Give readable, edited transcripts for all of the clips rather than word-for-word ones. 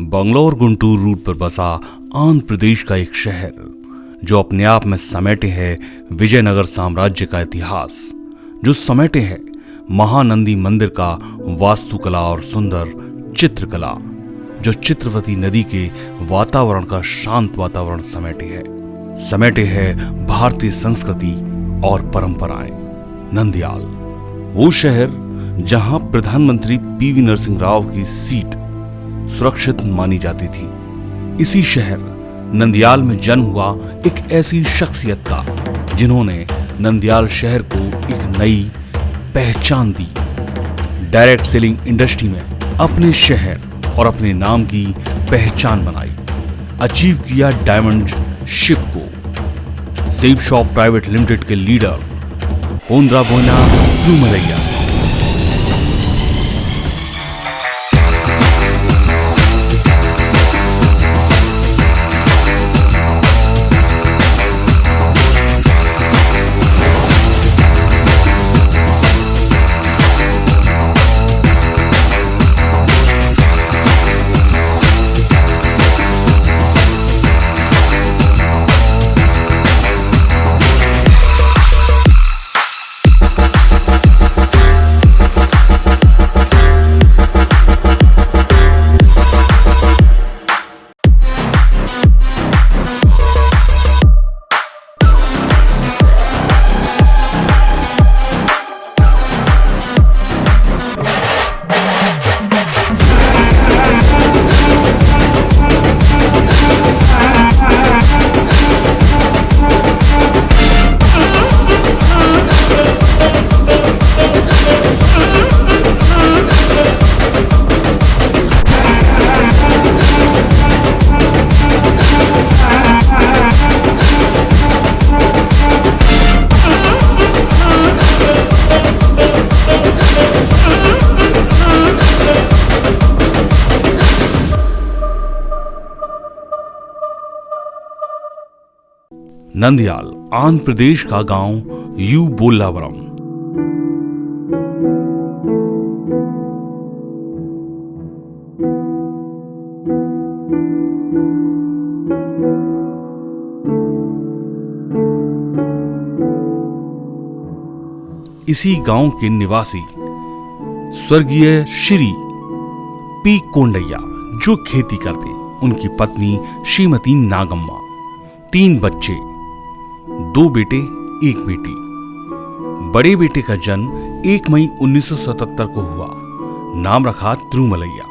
Bangalore Guntur root पर बसा आंध्र प्रदेश का एक शहर जो अपने आप में समेटे है विजयनगर साम्राज्य का इतिहास, जो समेटे है महानंदी मंदिर का वास्तुकला और सुंदर चित्रकला, जो चित्रवती नदी के वातावरण का शांत वातावरण समेटे है भारतीय संस्कृति और परंपराएं। नंदयाल, वो शहर जहां प्रधानमंत्री पीवी नरसिंह राव की सीट सुरक्षित मानी जाती थी। इसी शहर नंदयाल में जन्म हुआ एक ऐसी शख्सियत का जिन्होंने नंदयाल शहर को एक नई पहचान दी। डायरेक्ट सेलिंग इंडस्ट्री में अपने शहर और अपने नाम की पहचान बनाई, अचीव किया डायमंड शिप को। सेब शॉप प्राइवेट लिमिटेड के लीडर पोंद्रा बोना तिरुमलैया। नंदयाल आंध्र प्रदेश का गांव यू बोल्लावरम। इसी गांव के निवासी स्वर्गीय श्री पी कोंडैया जो खेती करते, उनकी पत्नी श्रीमती नागम्मा, 3 बच्चे, 2 बेटे 1 बेटी। बड़े बेटे का जन्म 1 मई 1977 को हुआ। नाम रखा तिरुमलैया।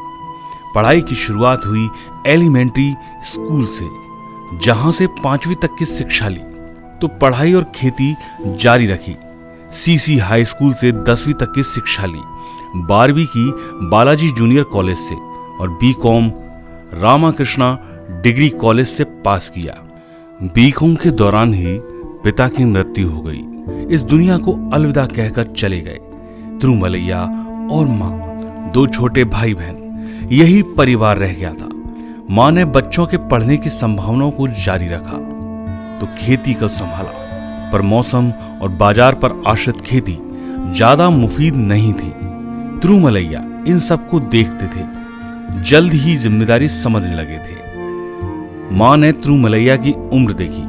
पढ़ाई की शुरुआत हुई एलिमेंट्री स्कूल से, जहां से 5वीं तक की शिक्षा ली, तो पढ़ाई और खेती जारी रखी। सीसी हाई स्कूल से 10वीं तक की शिक्षा ली। 12वीं की बालाजी जूनियर कॉलेज से और बीकॉम रामाकृष्णा डिग्री कॉलेज से पास किया। बीकॉम के दौरान ही पिता की मृत्यु हो गई। इस दुनिया को अलविदा कहकर चले गए। तिरुमलैया और माँ, 2 छोटे भाई बहन, यही परिवार रह गया था। माँ ने बच्चों के पढ़ने की संभावनाओं को जारी रखा तो खेती को संभाला, पर मौसम और बाजार पर आश्रित खेती ज्यादा मुफीद नहीं थी। तिरुमलैया इन सबको देखते थे, जल्द ही जिम्मेदारी समझने लगे थे। मां ने तिरुमलैया की उम्र देखी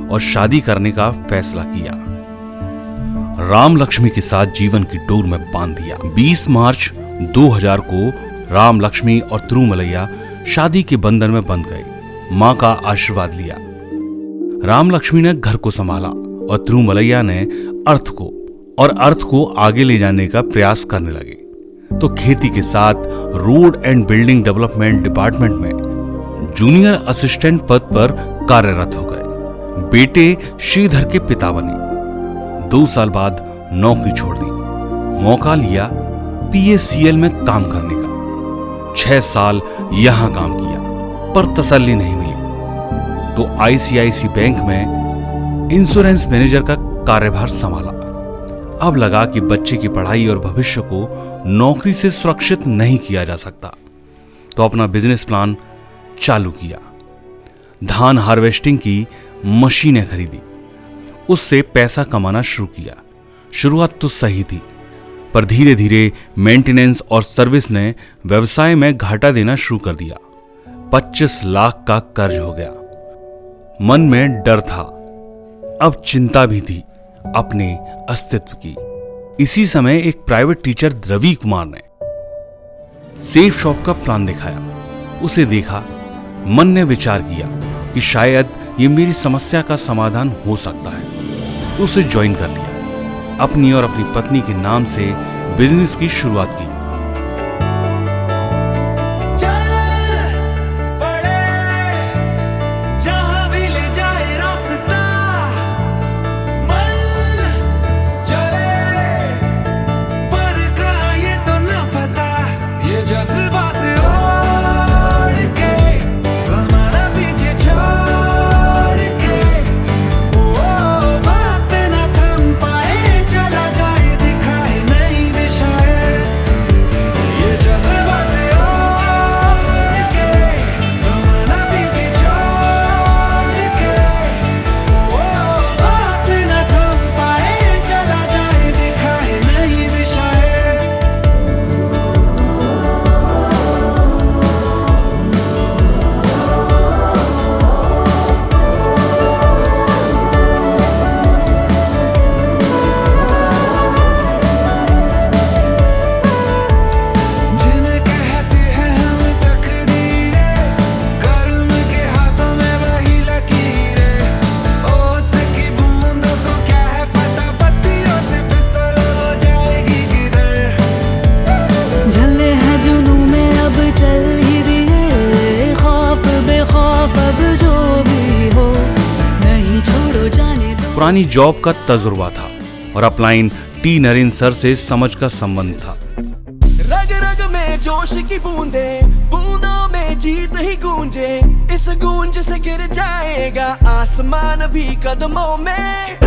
और शादी करने का फैसला किया। राम लक्ष्मी के साथ जीवन की डोर में बांध दिया। 20 मार्च 2000 को राम लक्ष्मी और तिरुमलैया शादी के बंधन में बंध गए। मां का आशीर्वाद लिया। राम लक्ष्मी ने घर को संभाला और तिरुमलैया ने अर्थ को आगे ले जाने का प्रयास करने लगे। तो खेती के साथ road and building development department में जूनियर असिस्टेंट पद पर कार्यरत हो गए। बेटे श्रीधर के पिता बने। 2 साल बाद नौकरी छोड़ दी। मौका लिया पीएससीएल में काम करने का। 6 साल यहां काम किया, पर तसल्ली नहीं मिली, तो आईसीआईसी बैंक में इंश्योरेंस मैनेजर का कार्यभार संभाला। अब लगा कि बच्चे की पढ़ाई और भविष्य को नौकरी से सुरक्षित नहीं किया जा सकता, तो अपना बिजनेस प्लान चालू किया। धान हार्वेस्टिंग की मशीनें खरीदी, उससे पैसा कमाना शुरू किया। शुरुआत तो सही थी, पर धीरे धीरे मेंटेनेंस और सर्विस ने व्यवसाय में घाटा देना शुरू कर दिया। 25 लाख का कर्ज हो गया। मन में डर था, अब चिंता भी थी अपने अस्तित्व की। इसी समय एक प्राइवेट टीचर रवि कुमार ने सेफ शॉप का प्लान दिखाया। उसे देखा, मन ने विचार किया कि शायद ये मेरी समस्या का समाधान हो सकता है। उसे ज्वाइन कर लिया। अपनी और अपनी पत्नी के नाम से बिजनेस की शुरुआत की। पुरानी जॉब का तजुर्बा था और अपलाइन टी नरेन सर से समझ का संबंध था। रग रग में जोश की बूंदे, बूंदों में जीत ही गूंजे, इस गूंज से गिर जाएगा आसमान भी कदमों में।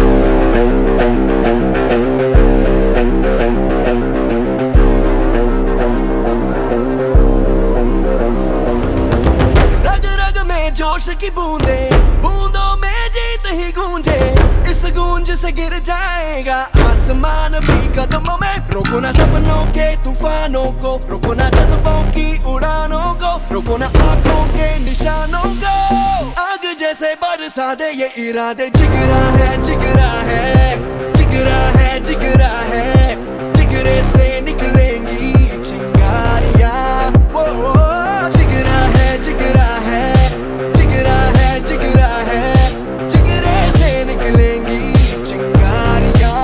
रग रग में जोश की बूंदे, बूंदों में जीत ही गूंजे, इस गूंज से गिर जाएगा आसमान भी कदमों में। रोको ना सपनों के तूफानों को, रोको ना जज्बों की उड़ानों को, रोको ना आंखों के निशानों को। आग जैसे बरसा दे ये इरादे, जिगरा है जिगरा है, जिगरा है जिगरा है, जिगरे से निकलेंगी चिंगारियां। जिगरा है जिगरा है, जिगरा है जिगरा है, जिगरे से निकलेंगी चिंगारियां।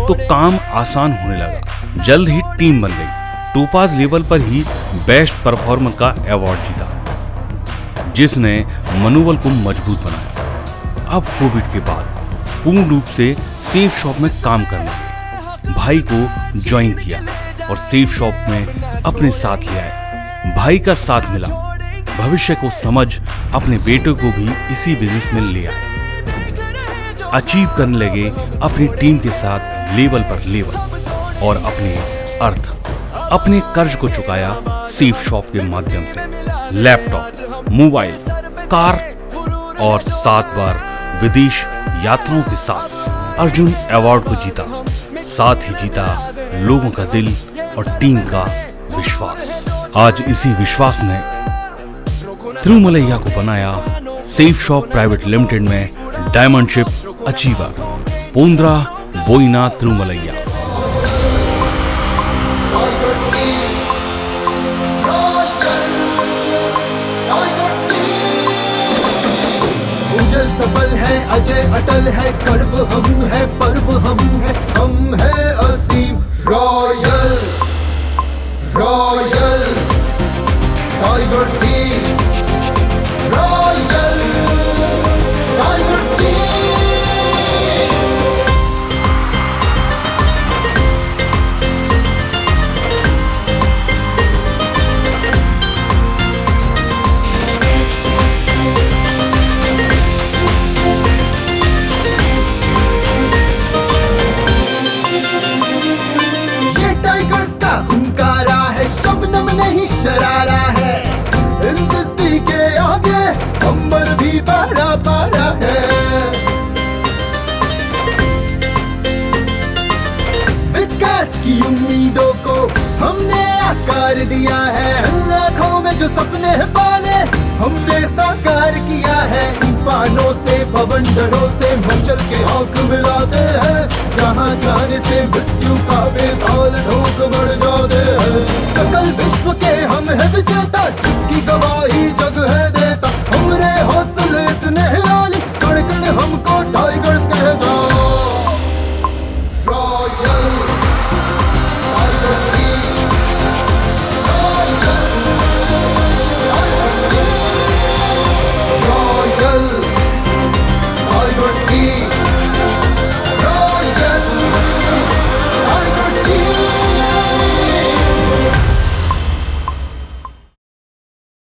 तो काम आसान होने लगा। जल्द ही टीम बन गई। टोपाज लेवल पर ही बेस्ट परफॉर्मर का अवार्ड जीता, जिसने मनोबल को मजबूत बनाया। अब कोविड के बाद पूर्ण रूप से सेफ शॉप में काम करने लगे। भाई को ज्वाइन किया और सेफ शॉप में अपने साथ ले आए। भाई का साथ मिला। भविष्य को समझ अपने बेटे को भी इसी बिजनेस में ले आए। अचीव करने लगे अपनी टीम के साथ लेवल पर लेवल और अपने अर्थ, अपने कर्ज को चुकाया सेफ शॉप के माध्यम से। लैपटॉप, मोबाइल, कार और 7 बार विदेश यात्राओं के साथ अर्जुन अवार्ड को जीता। साथ ही जीता लोगों का दिल और टीम का विश्वास। आज इसी विश्वास ने तिरुमलैया को बनाया सेफ शॉप प्राइवेट लिमिटेड में डायमंडशिप अचीवर, पोंद्रा बोइना तिरुमलैया। सफल है, अजय अटल है, कर्व हम है, पर्व हम है असीम। Royal royal tigers team, royal tigers team. सपने पाले हमने साकार किया है, तूफानों से बवंडरों से मचल के आंख मिलाते हैं, जहां जाने से मृत्यु का बेताल ढोक बढ़ जाते हैं। सकल विश्व के हम है विजेता, जिसकी गवाह